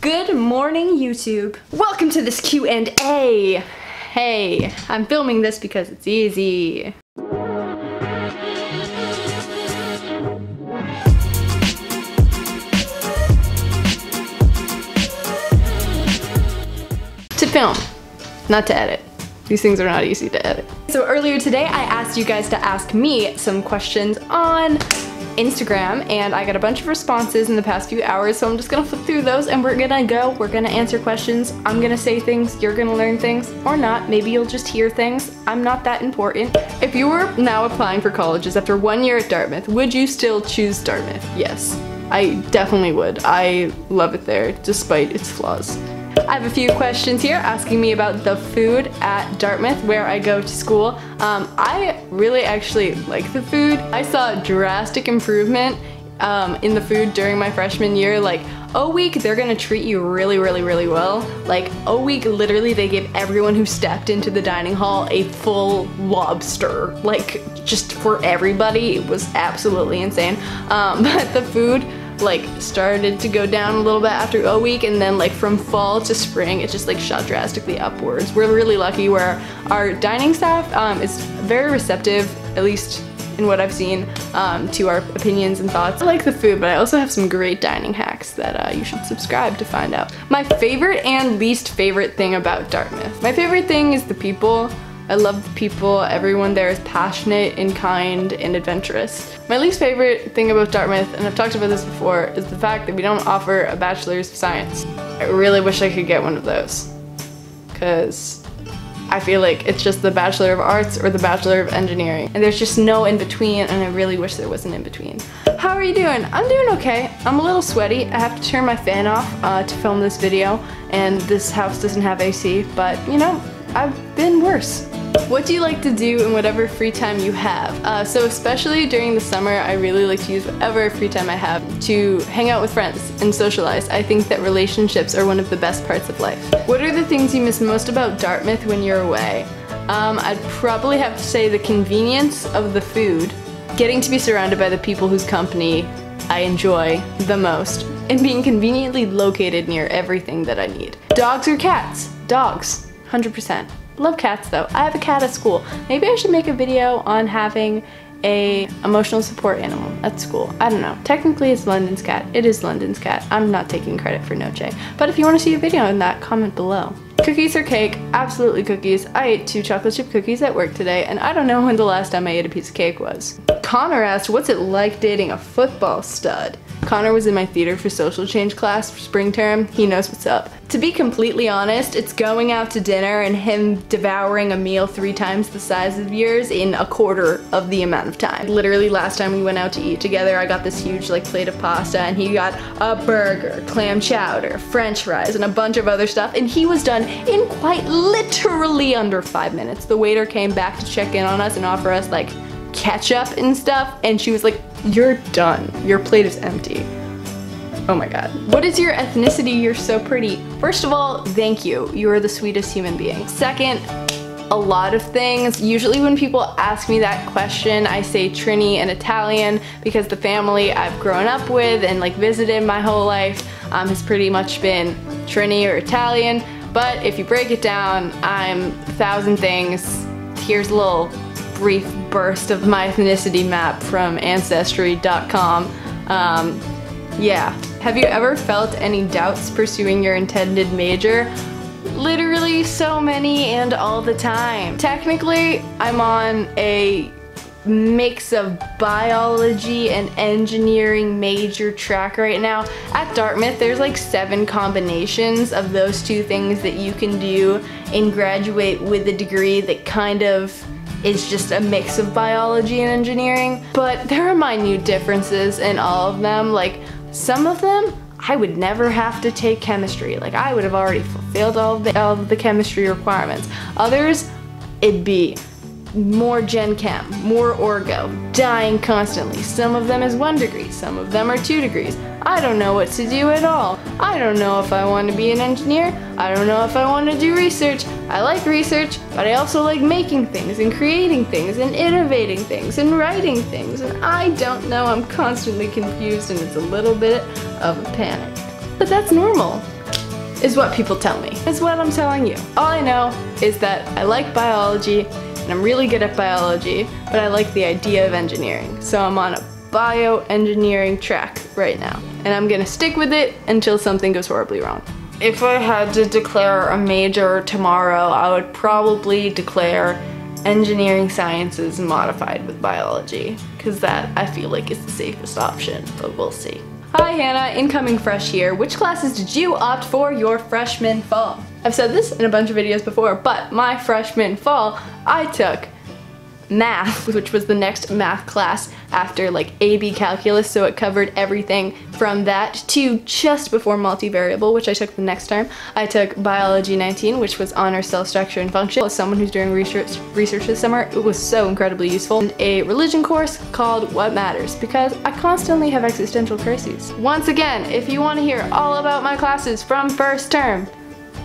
Good morning, YouTube. Welcome to this Q&A. Hey, I'm filming this because it's easy. To film, not to edit. These things are not easy to edit. So earlier today, I asked you guys to ask me some questions on Instagram, and I got a bunch of responses in the past few hours, so I'm just gonna flip through those and we're gonna answer questions. I'm gonna say things, you're gonna learn things, or not. Maybe you'll just hear things. I'm not that important. If you were now applying for colleges after 1 year at Dartmouth, would you still choose Dartmouth? Yes, I definitely would. I love it there, despite its flaws. I have a few questions here asking me about the food at Dartmouth, where I go to school. I really actually like the food. I saw a drastic improvement in the food during my freshman year. Like, O Week, they're gonna treat you really well. Like, O Week, literally they gave everyone who stepped into the dining hall a full lobster. Like, just for everybody. It was absolutely insane. But the food like started to go down a little bit after O Week, and then like from fall to spring it just like shot drastically upwards. We're really lucky where our dining staff is very receptive, at least in what I've seen, to our opinions and thoughts. I like the food, but I also have some great dining hacks that you should subscribe to find out. My favorite and least favorite thing about Dartmouth. My favorite thing is the people. I love the people. Everyone there is passionate and kind and adventurous. My least favorite thing about Dartmouth, and I've talked about this before, is the fact that we don't offer a bachelor's of science. I really wish I could get one of those, because I feel like it's just the Bachelor of Arts or the Bachelor of Engineering, and there's just no in between, and I really wish there was an in between. How are you doing? I'm doing okay. I'm a little sweaty. I have to turn my fan off to film this video, and this house doesn't have AC, but you know, I've been worse. What do you like to do in whatever free time you have? So especially during the summer, I really like to use whatever free time I have to hang out with friends and socialize. I think that relationships are one of the best parts of life. What are the things you miss most about Dartmouth when you're away? I'd probably have to say the convenience of the food, getting to be surrounded by the people whose company I enjoy the most, and being conveniently located near everything that I need. Dogs or cats? Dogs, 100%. Love cats though. I have a cat at school. Maybe I should make a video on having a emotional support animal at school. I don't know. Technically it's London's cat. It is London's cat. I'm not taking credit for Noche. But if you want to see a video on that, comment below. Cookies or cake? Absolutely cookies. I ate 2 chocolate chip cookies at work today, and I don't know when the last time I ate a piece of cake was. Connor asked, what's it like dating a football stud? Connor was in my theater for social change class for spring term. He knows what's up. To be completely honest, it's going out to dinner and him devouring a meal 3 times the size of yours in a quarter of the amount of time. Literally last time we went out to eat together, I got this huge like plate of pasta, and he got a burger, clam chowder, french fries, and a bunch of other stuff, and he was done in quite literally under 5 minutes. The waiter came back to check in on us and offer us like ketchup and stuff, and she was like, you're done. Your plate is empty. Oh my god. What is your ethnicity? You're so pretty. First of all, thank you. You are the sweetest human being. Second, a lot of things. Usually when people ask me that question, I say Trini and Italian, because the family I've grown up with and like visited my whole life has pretty much been Trini or Italian. But if you break it down, I'm 1,000 things. Here's a little brief burst of my ethnicity map from ancestry.com. Yeah. Have you ever felt any doubts pursuing your intended major? Literally so many and all the time. Technically, I'm on a mix of biology and engineering major track right now. At Dartmouth, there's like 7 combinations of those 2 things that you can do and graduate with a degree that kind of is just a mix of biology and engineering. But there are minute differences in all of them. Like, some of them, I would never have to take chemistry. Like, I would have already fulfilled all of the chemistry requirements. Others, it'd be more gen chem, more orgo, dying constantly. Some of them is 1 degree, some of them are 2 degrees. I don't know what to do at all. I don't know if I want to be an engineer. I don't know if I want to do research. I like research, but I also like making things and creating things and innovating things and writing things, and I don't know. I'm constantly confused, and it's a little bit of a panic. But that's normal. is what people tell me. It's what I'm telling you. All I know is that I like biology and I'm really good at biology, but I like the idea of engineering. So I'm on a bioengineering track right now, and I'm gonna stick with it until something goes horribly wrong. If I had to declare a major tomorrow, I would probably declare engineering sciences modified with biology, because that I feel like is the safest option, but we'll see. Hi Hannah, incoming fresh here. Which classes did you opt for your freshman fall? I've said this in a bunch of videos before, but my freshman fall, I took math, which was the next math class after like AB calculus, so it covered everything from that to just before multivariable, which I took the next term. I took biology 19, which was honor cell structure and function. As someone who's doing research this summer, it was so incredibly useful. And a religion course called What Matters, because I constantly have existential crises. Once again, if you want to hear all about my classes from first term,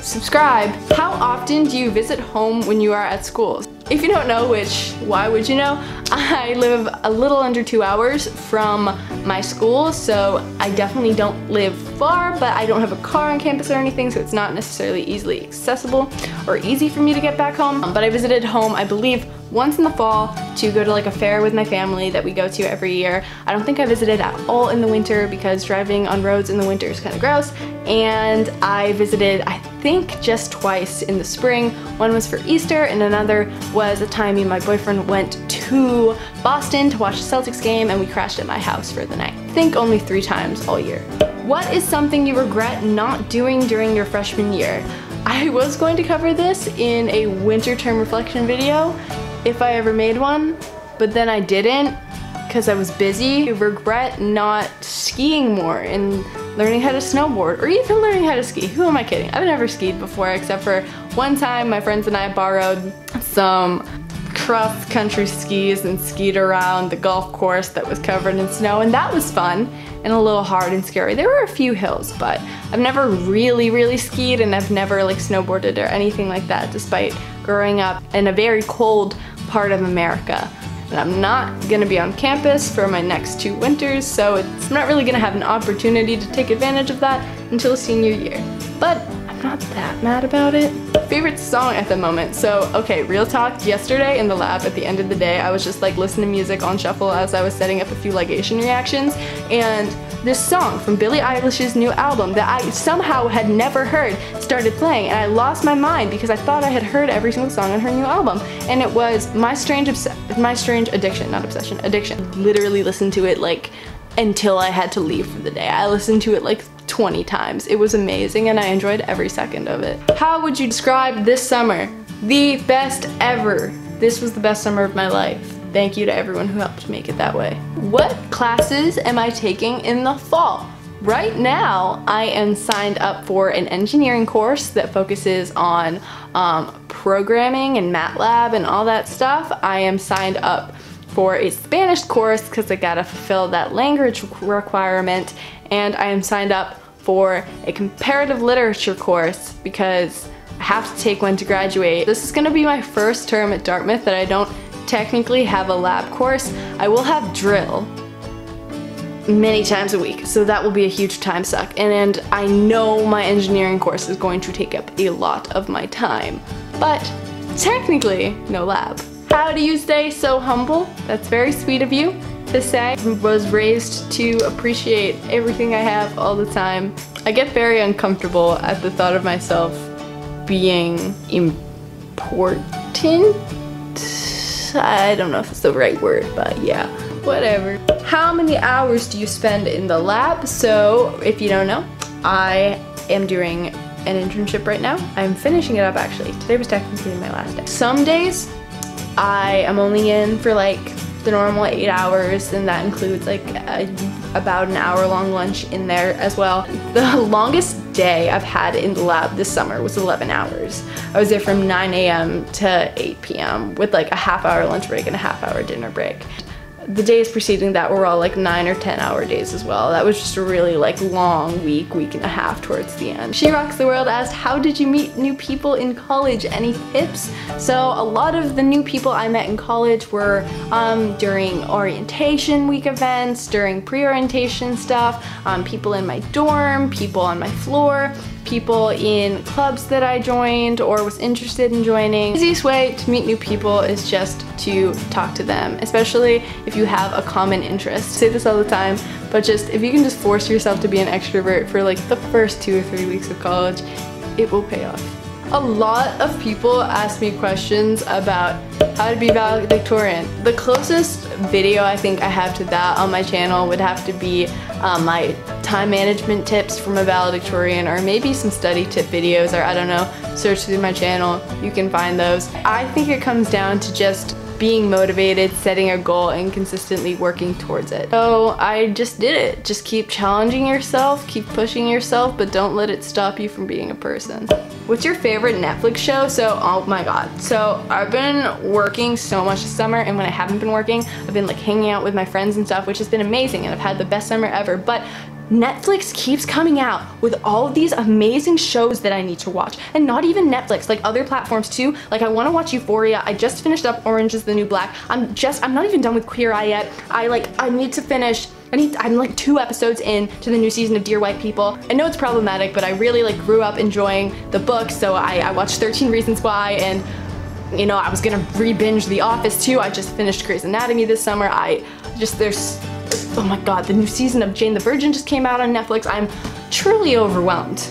subscribe. How often do you visit home when you are at school? If you don't know, which why would you know, I live a little under 2 hours from my school, so I definitely don't live far, but I don't have a car on campus or anything, so it's not necessarily easily accessible or easy for me to get back home. But I visited home, I believe, once in the fall to go to like a fair with my family that we go to every year. I don't think I visited at all in the winter because driving on roads in the winter is kind of gross. And I visited, I think, just twice in the spring. One was for Easter and another was a time me and my boyfriend went to Boston to watch the Celtics game, and we crashed at my house for the night. I think only 3 times all year. What is something you regret not doing during your freshman year? I was going to cover this in a winter term reflection video if I ever made one, but then I didn't because I was busy. I regret not skiing more and learning how to snowboard, or even learning how to ski. Who am I kidding? I've never skied before, except for one time my friends and I borrowed some cross-country skis and skied around the golf course that was covered in snow, and that was fun and a little hard and scary. There were a few hills, but I've never really skied, and I've never like snowboarded or anything like that, despite growing up in a very cold part of America. And I'm not gonna be on campus for my next 2 winters, so I'm not really gonna have an opportunity to take advantage of that until senior year. But I'm not that mad about it. Favorite song at the moment. So, okay, real talk, yesterday in the lab at the end of the day, I was just like listening to music on shuffle as I was setting up a few ligation reactions, and this song from Billie Eilish's new album that I somehow had never heard started playing, and I lost my mind because I thought I had heard every single song on her new album, and it was My Strange Addiction, not Obsession, Addiction. Literally listened to it like until I had to leave for the day. I listened to it like 20 times. It was amazing and I enjoyed every second of it. How would you describe this summer? The best ever. This was the best summer of my life. Thank you to everyone who helped make it that way. What classes am I taking in the fall? Right now, I am signed up for an engineering course that focuses on programming and MATLAB and all that stuff. I am signed up for a Spanish course because I gotta fulfill that language requirement, and I am signed up for a comparative literature course because I have to take one to graduate. This is gonna be my first term at Dartmouth that I don't technically have a lab course. I will have drill many times a week, so that will be a huge time suck, and I know my engineering course is going to take up a lot of my time, but technically no lab. How do you stay so humble? That's very sweet of you to say. I was raised to appreciate everything I have all the time. I get very uncomfortable at the thought of myself being important. I don't know if it's the right word, but yeah, whatever. How many hours do you spend in the lab? So if you don't know, I am doing an internship right now. I'm finishing it up actually. Today was technically my last day. Some days I am only in for like the normal 8 hours, and that includes like about an hour-long lunch in there as well. The longest day I've had in the lab this summer was 11 hours. I was there from 9 a.m. to 8 p.m. with like a half-hour lunch break and a half-hour dinner break. The days preceding that were all like 9 or 10 hour days as well. That was just a really like long week and a half towards the end. She Rocks the World asked, how did you meet new people in college? Any tips? So a lot of the new people I met in college were during orientation week events, during pre-orientation stuff, people in my dorm, people on my floor. people in clubs that I joined or was interested in joining. The easiest way to meet new people is just to talk to them, especially if you have a common interest. I say this all the time, but just if you can just force yourself to be an extrovert for like the first 2 or 3 weeks of college, it will pay off. A lot of people ask me questions about how to be valedictorian. The closest video I think I have to that on my channel would have to be my time management tips from a valedictorian, or maybe some study tip videos, or I don't know, search through my channel, you can find those. I think it comes down to just being motivated, setting a goal, and consistently working towards it. So I just did it. Just keep challenging yourself, keep pushing yourself, but don't let it stop you from being a person. What's your favorite Netflix show? So, oh my god. So I've been working so much this summer, and when I haven't been working, I've been like hanging out with my friends and stuff, which has been amazing, and I've had the best summer ever. But Netflix keeps coming out with all of these amazing shows that I need to watch. And not even Netflix, like other platforms too. Like I want to watch Euphoria. I just finished up Orange is the New Black. I'm not even done with Queer Eye yet. I need to finish. I'm like 2 episodes in to the new season of Dear White People. I know it's problematic, but I really like grew up enjoying the book, so I watched 13 Reasons Why, and you know, I was gonna re-binge The Office too. I just finished Grey's Anatomy this summer. Oh my god, the new season of Jane the Virgin just came out on Netflix. I'm truly overwhelmed.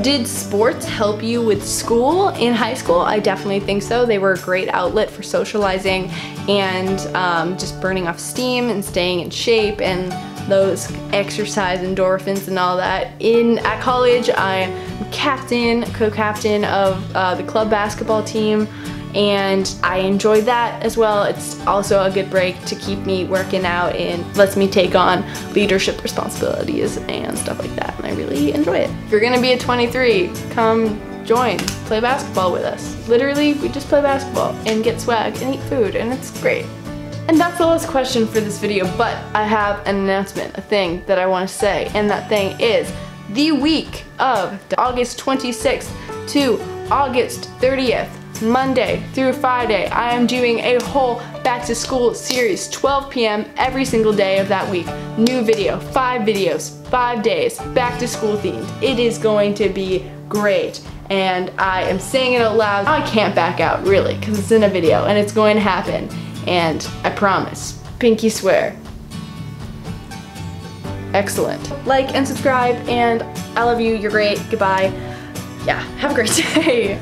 Did sports help you with school in high school? I definitely think so. They were a great outlet for socializing and just burning off steam and staying in shape and those exercise endorphins and all that. At college, I'm co-captain of the club basketball team, and I enjoy that as well. It's also a good break to keep me working out and lets me take on leadership responsibilities and stuff like that, and I really enjoy it. If you're gonna be a 23, come join, play basketball with us. Literally, we just play basketball and get swag and eat food, and it's great. And that's the last question for this video, but I have an announcement, a thing that I want to say, and that thing is the week of August 26th to August 30th. Monday through Friday, I am doing a whole back to school series, 12 p.m. every single day of that week. New video, 5 videos, 5 days, back to school themed. It is going to be great, and I am saying it out loud. I can't back out really, because it's in a video and it's going to happen, and I promise, pinky swear. Excellent. Like and subscribe, and I love you, you're great, goodbye. Yeah, have a great day.